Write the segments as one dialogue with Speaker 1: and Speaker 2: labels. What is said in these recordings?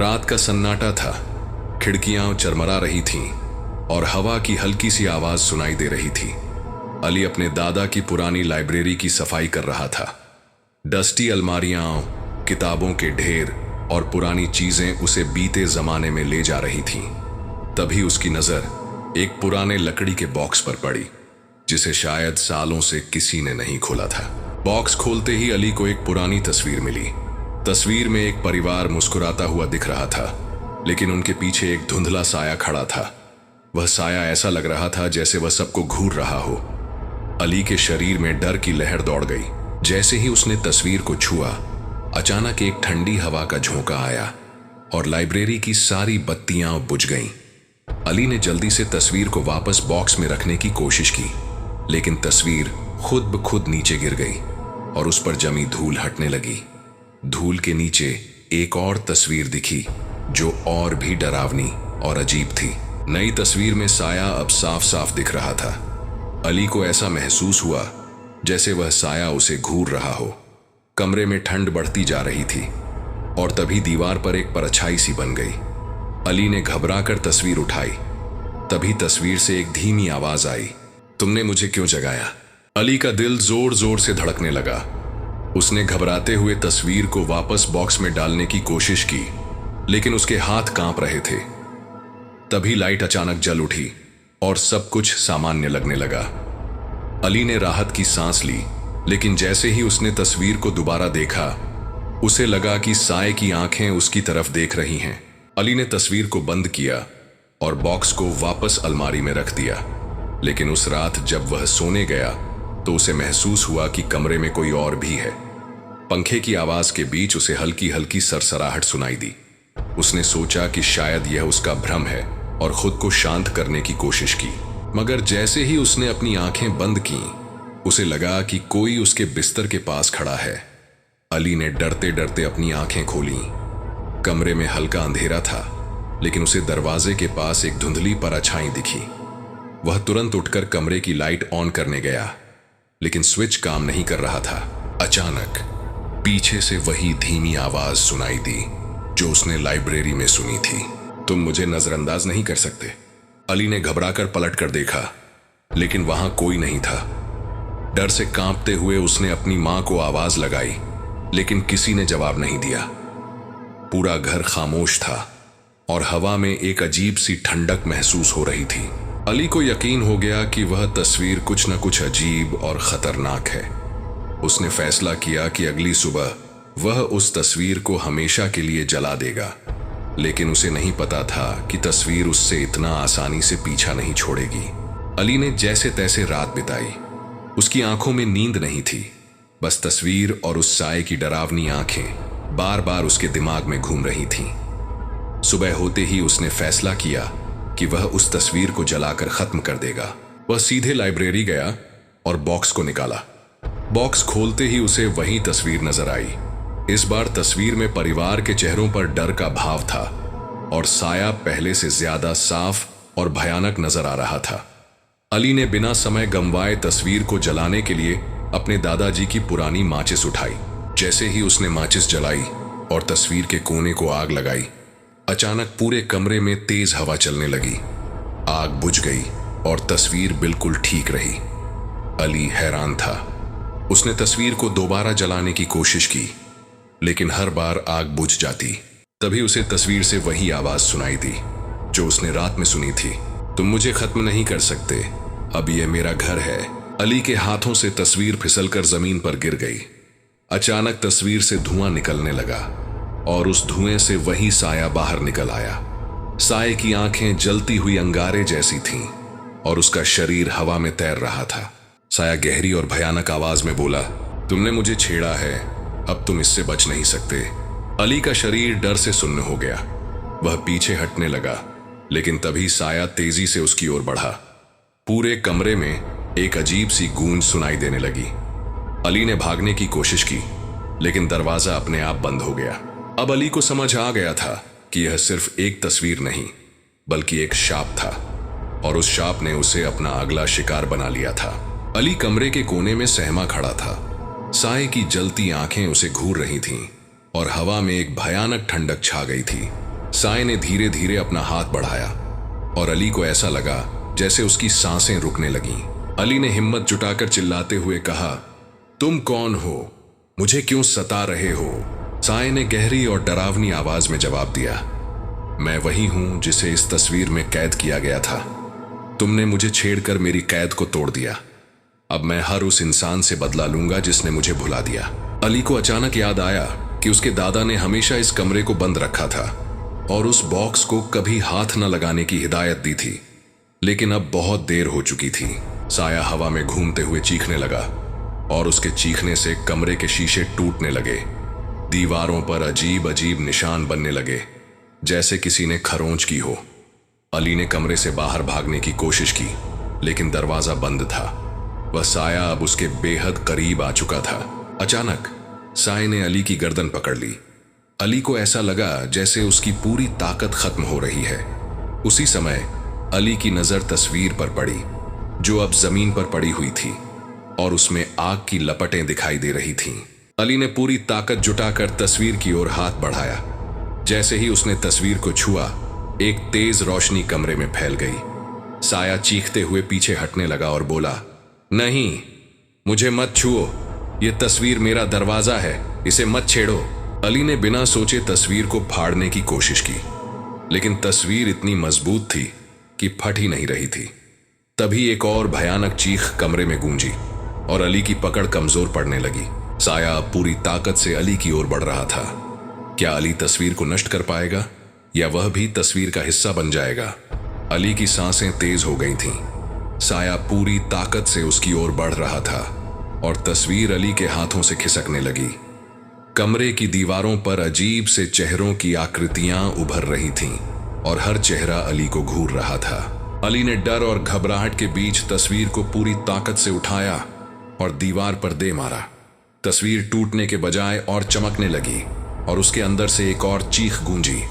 Speaker 1: रात का सन्नाटा था, खिड़कियां चरमरा रही थीं और हवा की हल्की सी आवाज सुनाई दे रही थी। अली अपने दादा की पुरानी लाइब्रेरी की सफाई कर रहा था। डस्टी अलमारियां, किताबों के ढेर और पुरानी चीजें उसे बीते जमाने में ले जा रही थीं। तभी उसकी नजर एक पुराने लकड़ी के बॉक्स पर पड़ी, जिसे शायद सालों से किसी ने नहीं खोला था। बॉक्स खोलते ही अली को एक पुरानी तस्वीर मिली। तस्वीर में एक परिवार मुस्कुराता हुआ दिख रहा था, लेकिन उनके पीछे एक धुंधला साया खड़ा था। वह साया ऐसा लग रहा था जैसे वह सबको घूर रहा हो। अली के शरीर में डर की लहर दौड़ गई। जैसे ही उसने तस्वीर को छुआ, अचानक एक ठंडी हवा का झोंका आया और लाइब्रेरी की सारी बत्तियां बुझ गईं। अली ने जल्दी से तस्वीर को वापस बॉक्स में रखने की कोशिश की, लेकिन तस्वीर खुद ब खुद नीचे गिर गई और उस पर जमी धूल हटने लगी। धूल के नीचे एक और तस्वीर दिखी, जो और भी डरावनी और अजीब थी। नई तस्वीर में साया अब साफ साफ दिख रहा था। अली को ऐसा महसूस हुआ जैसे वह साया उसे घूर रहा हो। कमरे में ठंड बढ़ती जा रही थी और तभी दीवार पर एक परछाई सी बन गई। अली ने घबराकर तस्वीर उठाई। तभी तस्वीर से एक धीमी आवाज आई, तुमने मुझे क्यों जगाया? अली का दिल जोर जोर से धड़कने लगा। उसने घबराते हुए तस्वीर को वापस बॉक्स में डालने की कोशिश की, लेकिन उसके हाथ कांप रहे थे। तभी लाइट अचानक जल उठी और सब कुछ सामान्य लगने लगा। अली ने राहत की सांस ली, लेकिन जैसे ही उसने तस्वीर को दोबारा देखा, उसे लगा कि साए की आंखें उसकी तरफ देख रही हैं। अली ने तस्वीर को बंद किया और बॉक्स को वापस अलमारी में रख दिया। लेकिन उस रात जब वह सोने गया तो उसे महसूस हुआ कि कमरे में कोई और भी है। पंखे की आवाज के बीच उसे हल्की हल्की सरसराहट सुनाई दी। उसने सोचा कि शायद यह उसका भ्रम है और खुद को शांत करने की कोशिश की, मगर जैसे ही उसने अपनी आंखें बंद की, उसे लगा कि कोई उसके बिस्तर के पास खड़ा है। अली ने डरते डरते अपनी आंखें खोली। कमरे में हल्का अंधेरा था, लेकिन उसे दरवाजे के पास एक धुंधली परछाई दिखी। वह तुरंत उठकर कमरे की लाइट ऑन करने गया, लेकिन स्विच काम नहीं कर रहा था। अचानक पीछे से वही धीमी आवाज सुनाई दी जो उसने लाइब्रेरी में सुनी थी, तुम मुझे नजरअंदाज नहीं कर सकते। अली ने घबराकर पलटकर देखा, लेकिन वहां कोई नहीं था। डर से कांपते हुए उसने अपनी मां को आवाज लगाई, लेकिन किसी ने जवाब नहीं दिया। पूरा घर खामोश था और हवा में एक अजीब सी ठंडक महसूस हो रही थी। अली को यकीन हो गया कि वह तस्वीर कुछ न कुछ अजीब और खतरनाक है। उसने फैसला किया कि अगली सुबह वह उस तस्वीर को हमेशा के लिए जला देगा, लेकिन उसे नहीं पता था कि तस्वीर उससे इतना आसानी से पीछा नहीं छोड़ेगी। अली ने जैसे तैसे रात बिताई। उसकी आंखों में नींद नहीं थी, बस तस्वीर और उस साए की डरावनी आंखें बार बार उसके दिमाग में घूम रही थीं। सुबह होते ही उसने फैसला किया कि वह उस तस्वीर को जलाकर खत्म कर देगा। वह सीधे लाइब्रेरी गया और बॉक्स को निकाला। बॉक्स खोलते ही उसे वही तस्वीर नजर आई। इस बार तस्वीर में परिवार के चेहरों पर डर का भाव था और साया पहले से ज्यादा साफ और भयानक नजर आ रहा था। अली ने बिना समय गंवाए तस्वीर को जलाने के लिए अपने दादाजी की पुरानी माचिस उठाई। जैसे ही उसने माचिस जलाई और तस्वीर के कोने को आग लगाई, अचानक पूरे कमरे में तेज हवा चलने लगी। आग बुझ गई और तस्वीर बिल्कुल ठीक रही। अली हैरान था। उसने तस्वीर को दोबारा जलाने की कोशिश की, लेकिन हर बार आग बुझ जाती। तभी उसे तस्वीर से वही आवाज सुनाई दी जो उसने रात में सुनी थी, तुम मुझे खत्म नहीं कर सकते, अब यह मेरा घर है। अली के हाथों से तस्वीर फिसलकर जमीन पर गिर गई। अचानक तस्वीर से धुआं निकलने लगा और उस धुएं से वही साया बाहर निकल आया। साए की आंखें जलती हुई अंगारे जैसी थीं और उसका शरीर हवा में तैर रहा था। साया गहरी और भयानक आवाज में बोला, तुमने मुझे छेड़ा है, अब तुम इससे बच नहीं सकते। अली का शरीर डर से सुन्न हो गया। वह पीछे हटने लगा, लेकिन तभी साया तेजी से उसकी ओर बढ़ा। पूरे कमरे में एक अजीब सी गूंज सुनाई देने लगी। अली ने भागने की कोशिश की, लेकिन दरवाजा अपने आप बंद हो गया। अब अली को समझ आ गया था कि यह सिर्फ एक तस्वीर नहीं, बल्कि एक शाप था और उस शाप ने उसे अपना अगला शिकार बना लिया था। अली कमरे के कोने में सहमा खड़ा था। साए की जलती आंखें उसे घूर रही थीं और हवा में एक भयानक ठंडक छा गई थी। साय ने धीरे धीरे अपना हाथ बढ़ाया और अली को ऐसा लगा जैसे उसकी सांसें रुकने लगीं। अली ने हिम्मत जुटाकर चिल्लाते हुए कहा, तुम कौन हो? मुझे क्यों सता रहे हो? साय ने गहरी और डरावनी आवाज में जवाब दिया, मैं वही हूं जिसे इस तस्वीर में कैद किया गया था। तुमने मुझे छेड़कर मेरी कैद को तोड़ दिया। अब मैं हर उस इंसान से बदला लूंगा जिसने मुझे भुला दिया। अली को अचानक याद आया कि उसके दादा ने हमेशा इस कमरे को बंद रखा था और उस बॉक्स को कभी हाथ न लगाने की हिदायत दी थी, लेकिन अब बहुत देर हो चुकी थी। साया हवा में घूमते हुए चीखने लगा और उसके चीखने से कमरे के शीशे टूटने लगे। दीवारों पर अजीब अजीब निशान बनने लगे, जैसे किसी ने खरोंच की हो। अली ने कमरे से बाहर भागने की कोशिश की, लेकिन दरवाजा बंद था। वह साया अब उसके बेहद करीब आ चुका था। अचानक साय ने अली की गर्दन पकड़ ली। अली को ऐसा लगा जैसे उसकी पूरी ताकत खत्म हो रही है। उसी समय अली की नजर तस्वीर पर पड़ी, जो अब जमीन पर पड़ी हुई थी और उसमें आग की लपटें दिखाई दे रही थीं। अली ने पूरी ताकत जुटाकर तस्वीर की ओर हाथ बढ़ाया। जैसे ही उसने तस्वीर को छुआ, एक तेज रोशनी कमरे में फैल गई। साया चीखते हुए पीछे हटने लगा और बोला, नहीं, मुझे मत छुओ, यह तस्वीर मेरा दरवाजा है, इसे मत छेड़ो। अली ने बिना सोचे तस्वीर को फाड़ने की कोशिश की, लेकिन तस्वीर इतनी मजबूत थी कि फट ही नहीं रही थी। तभी एक और भयानक चीख कमरे में गूंजी और अली की पकड़ कमजोर पड़ने लगी। साया अब पूरी ताकत से अली की ओर बढ़ रहा था। क्या अली तस्वीर को नष्ट कर पाएगा या वह भी तस्वीर का हिस्सा बन जाएगा? अली की सांसें तेज हो गई थीं। साया पूरी ताकत से उसकी ओर बढ़ रहा था और तस्वीर अली के हाथों से खिसकने लगी। कमरे की दीवारों पर अजीब से चेहरों की आकृतियां उभर रही थीं और हर चेहरा अली को घूर रहा था। अली ने डर और घबराहट के बीच तस्वीर को पूरी ताकत से उठाया और दीवार पर दे मारा। तस्वीर टूटने के बजाय और चमकने लगी और उसके अंदर से एक और चीख गूंजी,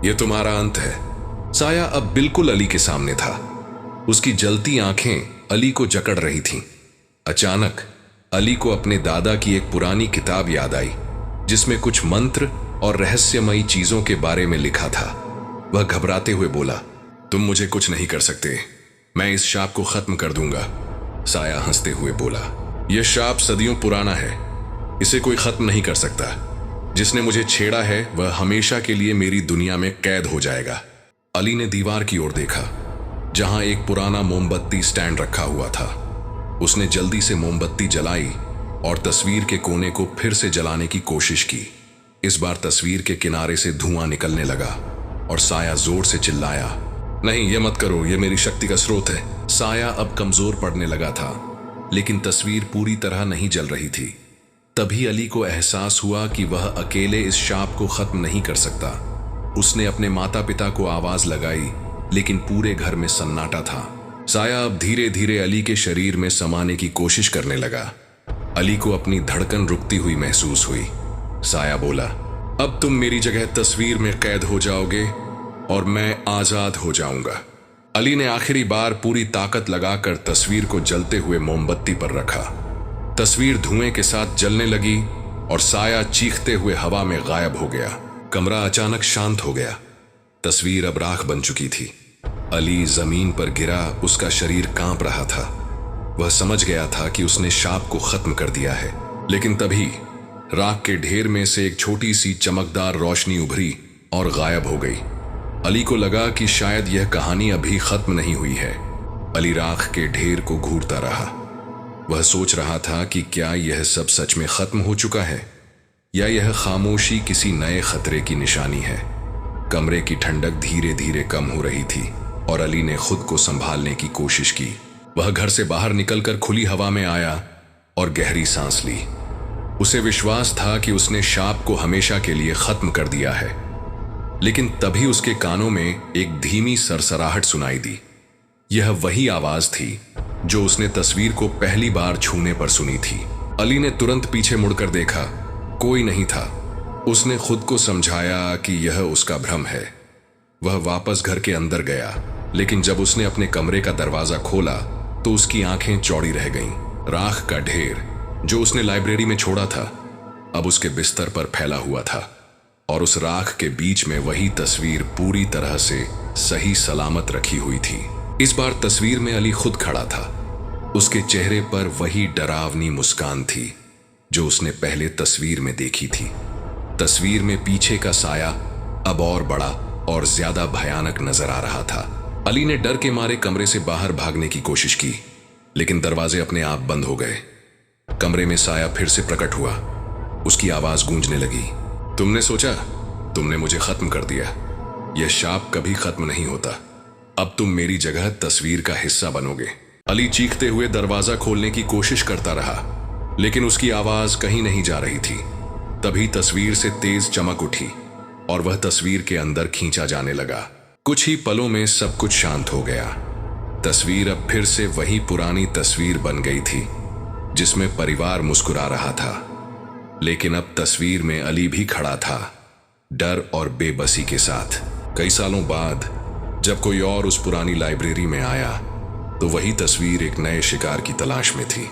Speaker 1: यह तुम्हारा अंत है। साया अब बिल्कुल अली के सामने था। उसकी जलती आंखें अली को जकड़ रही थीं। अचानक अली को अपने दादा की एक पुरानी किताब याद आई, जिसमें कुछ मंत्र और रहस्यमयी चीजों के बारे में लिखा था। वह घबराते हुए बोला, तुम मुझे कुछ नहीं कर सकते, मैं इस शाप को खत्म कर दूंगा। साया हंसते हुए बोला, यह शाप सदियों पुराना है, इसे कोई खत्म नहीं कर सकता। जिसने मुझे छेड़ा है वह हमेशा के लिए मेरी दुनिया में कैद हो जाएगा। अली ने दीवार की ओर देखा, जहां एक पुराना मोमबत्ती स्टैंड रखा हुआ था। उसने जल्दी से मोमबत्ती जलाई और तस्वीर के कोने को फिर से जलाने की कोशिश की। इस बार तस्वीर के किनारे से धुआं निकलने लगा और साया जोर से चिल्लाया, नहीं, ये मत करो, ये मेरी शक्ति का स्रोत है। साया अब कमजोर पड़ने लगा था, लेकिन तस्वीर पूरी तरह नहीं जल रही थी। तभी अली को एहसास हुआ कि वह अकेले इस शाप को खत्म नहीं कर सकता। उसने अपने माता पिता को आवाज लगाई, लेकिन पूरे घर में सन्नाटा था। साया अब धीरे धीरे अली के शरीर में समाने की कोशिश करने लगा। अली को अपनी धड़कन रुकती हुई महसूस हुई। साया बोला, अब तुम मेरी जगह तस्वीर में कैद हो जाओगे और मैं आजाद हो जाऊंगा। अली ने आखिरी बार पूरी ताकत लगाकर तस्वीर को जलते हुए मोमबत्ती पर रखा। तस्वीर धुएं के साथ जलने लगी और साया चीखते हुए हवा में गायब हो गया। कमरा अचानक शांत हो गया। तस्वीर अब राख बन चुकी थी। अली जमीन पर गिरा, उसका शरीर कांप रहा था। वह समझ गया था कि उसने शाप को खत्म कर दिया है। लेकिन तभी राख के ढेर में से एक छोटी सी चमकदार रोशनी उभरी और गायब हो गई। अली को लगा कि शायद यह कहानी अभी खत्म नहीं हुई है। अली राख के ढेर को घूरता रहा। वह सोच रहा था कि क्या यह सब सच में खत्म हो चुका है या यह खामोशी किसी नए खतरे की निशानी है। कमरे की ठंडक धीरे धीरे कम हो रही थी और अली ने खुद को संभालने की कोशिश की। वह घर से बाहर निकलकर खुली हवा में आया और गहरी सांस ली। उसे विश्वास था कि उसने शाप को हमेशा के लिए खत्म कर दिया है। लेकिन तभी उसके कानों में एक धीमी सरसराहट सुनाई दी। यह वही आवाज थी जो उसने तस्वीर को पहली बार छूने पर सुनी थी। अली ने तुरंत पीछे मुड़कर देखा, कोई नहीं था। उसने खुद को समझाया कि यह उसका भ्रम है। वह वापस घर के अंदर गया, लेकिन जब उसने अपने कमरे का दरवाजा खोला तो उसकी आंखें चौड़ी रह गईं। राख का ढेर जो उसने लाइब्रेरी में छोड़ा था अब उसके बिस्तर पर फैला हुआ था और उस राख के बीच में वही तस्वीर पूरी तरह से सही सलामत रखी हुई थी। इस बार तस्वीर में अली खुद खड़ा था। उसके चेहरे पर वही डरावनी मुस्कान थी जो उसने पहले तस्वीर में देखी थी। तस्वीर में पीछे का साया अब और बड़ा और ज्यादा भयानक नजर आ रहा था। अली ने डर के मारे कमरे से बाहर भागने की कोशिश की, लेकिन दरवाजे अपने आप बंद हो गए। कमरे में साया फिर से प्रकट हुआ। उसकी आवाज गूंजने लगी, तुमने सोचा तुमने मुझे खत्म कर दिया। यह शाप कभी खत्म नहीं होता। अब तुम मेरी जगह तस्वीर का हिस्सा बनोगे। अली चीखते हुए दरवाजा खोलने की कोशिश करता रहा, लेकिन उसकी आवाज कहीं नहीं जा रही थी। तभी तस्वीर से तेज चमक उठी और वह तस्वीर के अंदर खींचा जाने लगा। कुछ ही पलों में सब कुछ शांत हो गया। तस्वीर अब फिर से वही पुरानी तस्वीर बन गई थी जिसमें परिवार मुस्कुरा रहा था, लेकिन अब तस्वीर में अली भी खड़ा था, डर और बेबसी के साथ। कई सालों बाद जब कोई और उस पुरानी लाइब्रेरी में आया तो वही तस्वीर एक नए शिकार की तलाश में थी।